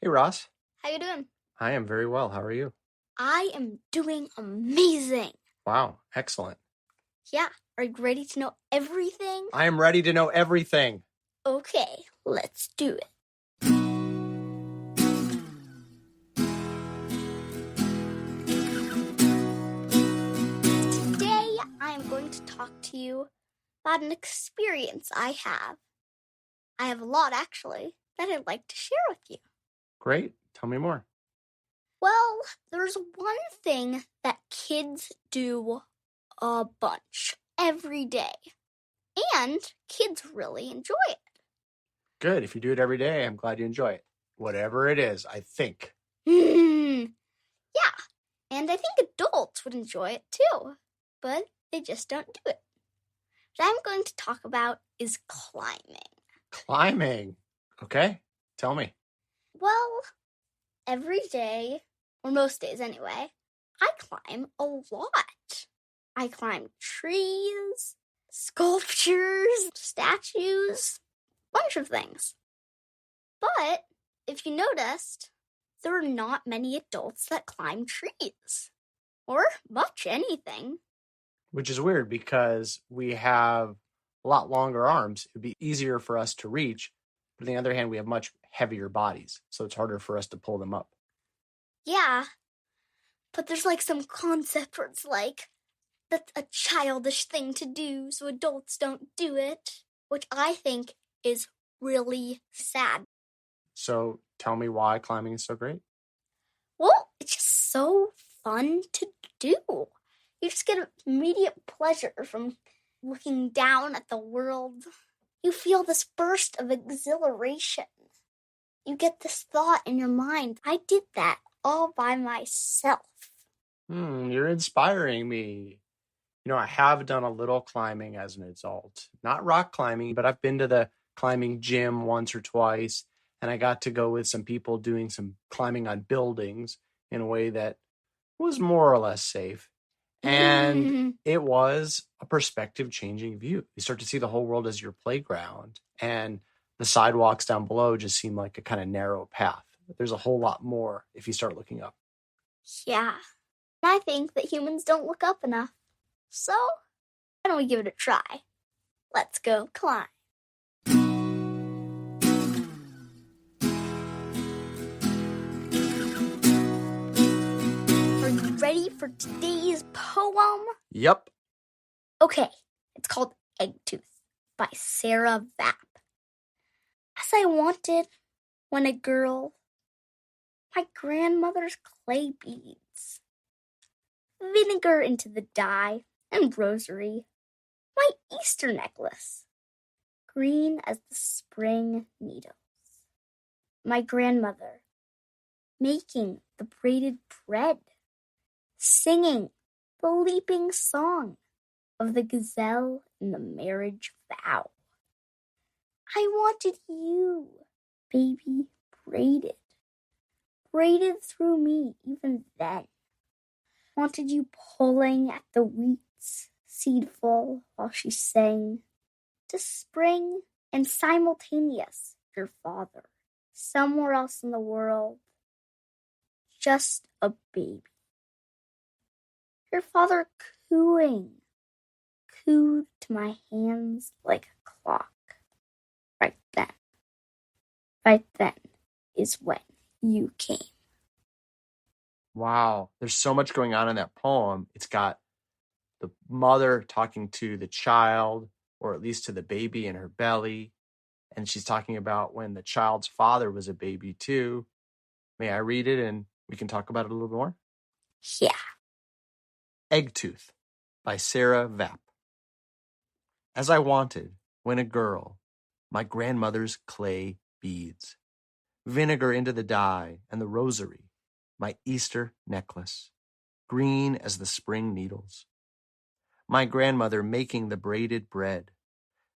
Hey, Ross. How you doing? I am very well. How are you? I am doing amazing. Wow, excellent. Yeah, are you ready to know everything? I am ready to know everything. Okay, let's do it. Today, I am going to talk to you about an experience I have. I have a lot, actually, that I'd like to share with you. Great. Tell me more. Well, there's one thing that kids do a bunch every day, and kids really enjoy it. Good. If you do it every day, I'm glad you enjoy it. Whatever it is, I think. Yeah, and I think adults would enjoy it too, but they just don't do it. What I'm going to talk about is climbing. Climbing. Okay. Tell me. Well, every day, or most days anyway, I climb a lot. I climb trees, sculptures, statues, a bunch of things. But if you noticed, there are not many adults that climb trees, or much anything. Which is weird because we have a lot longer arms. It'd be easier for us to reach. But on the other hand, we have much heavier bodies. So it's harder for us to pull them up. Yeah, but there's like some concept where it's like, that's a childish thing to do, so adults don't do it, which I think is really sad. So tell me why climbing is so great. Well, it's just so fun to do. You just get immediate pleasure from looking down at the world. You feel this burst of exhilaration. You get this thought in your mind, I did that all by myself. You're inspiring me. I have done a little climbing as an adult, not rock climbing, but I've been to the climbing gym once or twice, and I got to go with some people doing some climbing on buildings in a way that was more or less safe. And it was a perspective changing view. You start to see the whole world as your playground, and the sidewalks down below just seem like a kind of narrow path. There's a whole lot more if you start looking up. Yeah, I think that humans don't look up enough. So, why don't we give it a try? Let's go climb. Are you ready for today's poem? Yep. Okay, it's called Eggtooth by Sarah Vap. As I wanted when a girl, my grandmother's clay beads, vinegar into the dye and rosary, my Easter necklace, green as the spring needles. My grandmother, making the braided bread, singing the leaping song of the gazelle in the marriage vow. I wanted you, baby, braided through me even then. Wanted you pulling at the wheat's seedful while she sang to spring and simultaneous your father, somewhere else in the world, just a baby. Your father cooed to my hands like a clock. Right then is when you came. Wow. There's so much going on in that poem. It's got the mother talking to the child, or at least to the baby in her belly. And she's talking about when the child's father was a baby too. May I read it and we can talk about it a little more? Yeah. Eggtooth by Sarah Vap. As I wanted, when a girl, my grandmother's clay beads, vinegar into the dye and the rosary, my Easter necklace, green as the spring needles. My grandmother making the braided bread,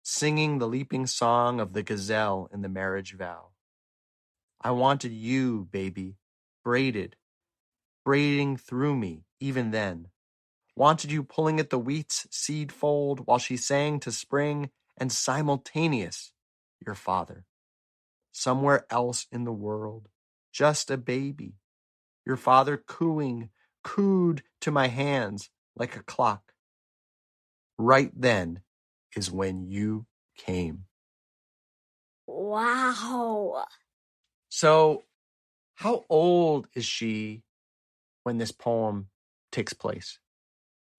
singing the leaping song of the gazelle in the marriage vow. I wanted you, baby, braiding through me even then. Wanted you pulling at the wheat's seed fold while she sang to spring and simultaneous your father, somewhere else in the world, just a baby. Your father cooed to my hands like a clock. Right then is when you came. Wow. So, how old is she when this poem takes place?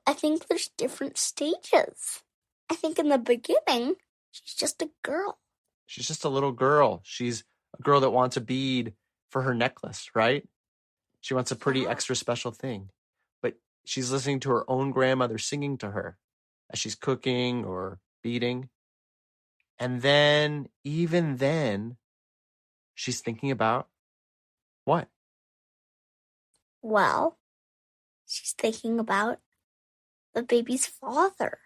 I think there's different stages. I think in the beginning, she's just a girl. She's just a little girl. She's a girl that wants a bead for her necklace, right? She wants a pretty extra special thing. But she's listening to her own grandmother singing to her as she's cooking or beading. And then, even then, she's thinking about what? Well, she's thinking about the baby's father.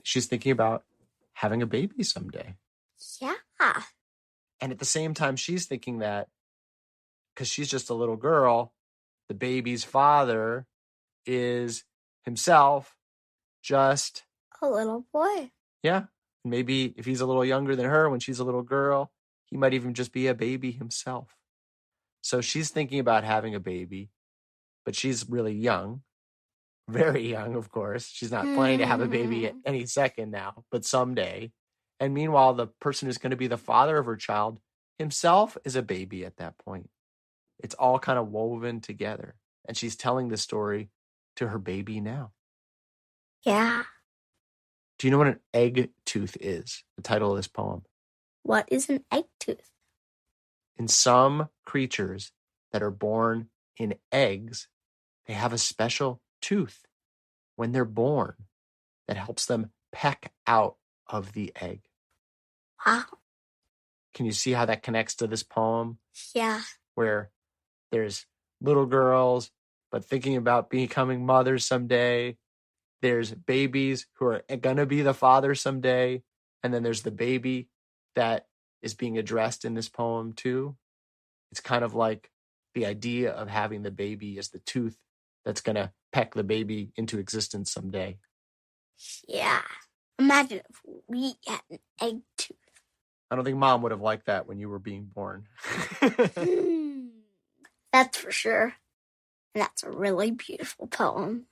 She's thinking about having a baby someday. Yeah. And at the same time, she's thinking that because she's just a little girl, the baby's father is himself just a little boy. Yeah. Maybe if he's a little younger than her when she's a little girl, he might even just be a baby himself. So she's thinking about having a baby, but she's really young, very young, of course. She's not planning to have a baby at any second now, but someday. And meanwhile, the person who's going to be the father of her child himself is a baby at that point. It's all kind of woven together. And she's telling the story to her baby now. Yeah. Do you know what an egg tooth is? The title of this poem. What is an egg tooth? In some creatures that are born in eggs, they have a special tooth when they're born that helps them peck out of the egg. Wow. Can you see how that connects to this poem? Yeah. Where there's little girls, but thinking about becoming mothers someday. There's babies who are going to be the father someday. And then there's the baby that is being addressed in this poem too. It's kind of like the idea of having the baby as the tooth that's going to peck the baby into existence someday. Yeah. Imagine if we had an egg tooth. I don't think Mom would have liked that when you were being born. That's for sure. And that's a really beautiful poem.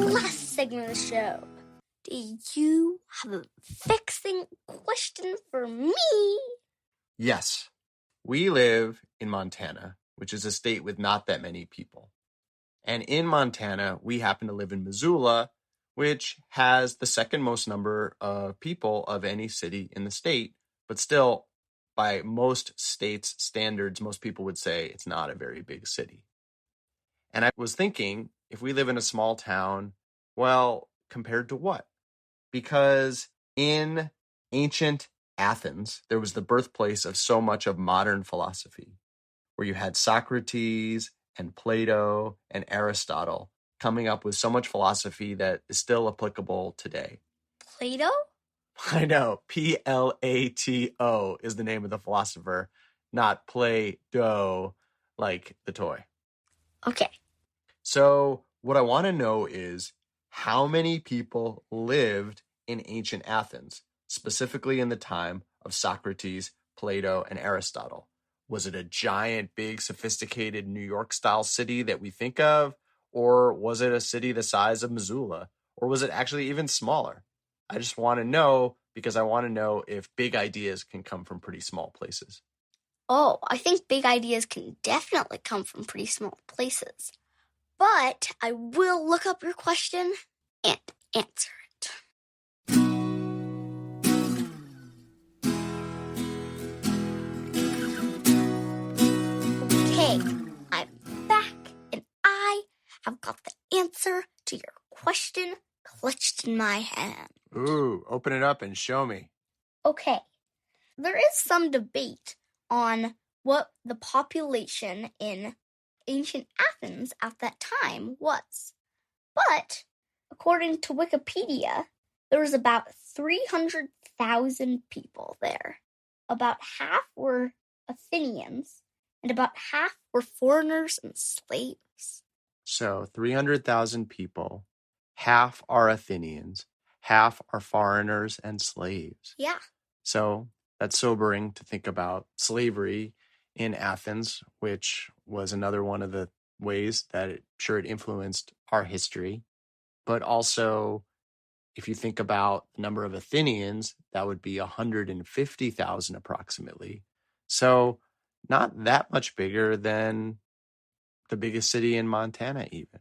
Last segment of the show. Do you have a vexing question for me? Yes. We live in Montana, which is a state with not that many people. And in Montana, we happen to live in Missoula, which has the second most number of people of any city in the state. But still, by most states' standards, most people would say it's not a very big city. And I was thinking, if we live in a small town, well, compared to what? Because in ancient Athens, there was the birthplace of so much of modern philosophy, where you had Socrates and Plato and Aristotle coming up with so much philosophy that is still applicable today. Plato? I know. Plato is the name of the philosopher, not Play-Doh like the toy. Okay. So what I want to know is how many people lived in ancient Athens, specifically in the time of Socrates, Plato, and Aristotle. Was it a giant, big, sophisticated New York-style city that we think of? Or was it a city the size of Missoula? Or was it actually even smaller? I just want to know because I want to know if big ideas can come from pretty small places. Oh, I think big ideas can definitely come from pretty small places. But I will look up your question and answer it. Okay, I'm back and I have got the answer to your question clutched in my hand. Ooh, open it up and show me. Okay, there is some debate on what the population in ancient Athens at that time was. But according to Wikipedia, there was about 300,000 people there. About half were Athenians, and about half were foreigners and slaves. So 300,000 people, half are Athenians, half are foreigners and slaves. Yeah. So that's sobering to think about slavery in Athens, which was another one of the ways that it influenced our history. But also, if you think about the number of Athenians, that would be 150,000 approximately. So not that much bigger than the biggest city in Montana even.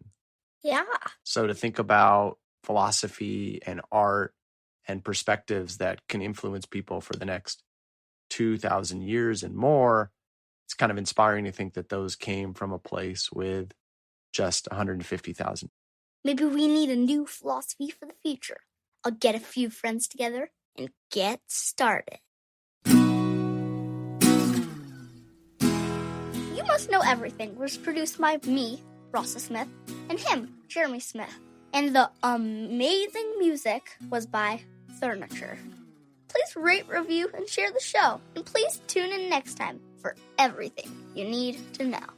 Yeah. So to think about philosophy and art and perspectives that can influence people for the next 2,000 years and more, it's kind of inspiring to think that those came from a place with just 150,000. Maybe we need a new philosophy for the future. I'll get a few friends together and get started. You Must Know Everything was produced by me, Rasa Smith, and him, Jeremy Smith. And the amazing music was by Furniture. Please rate, review, and share the show. And please tune in next time for everything you need to know.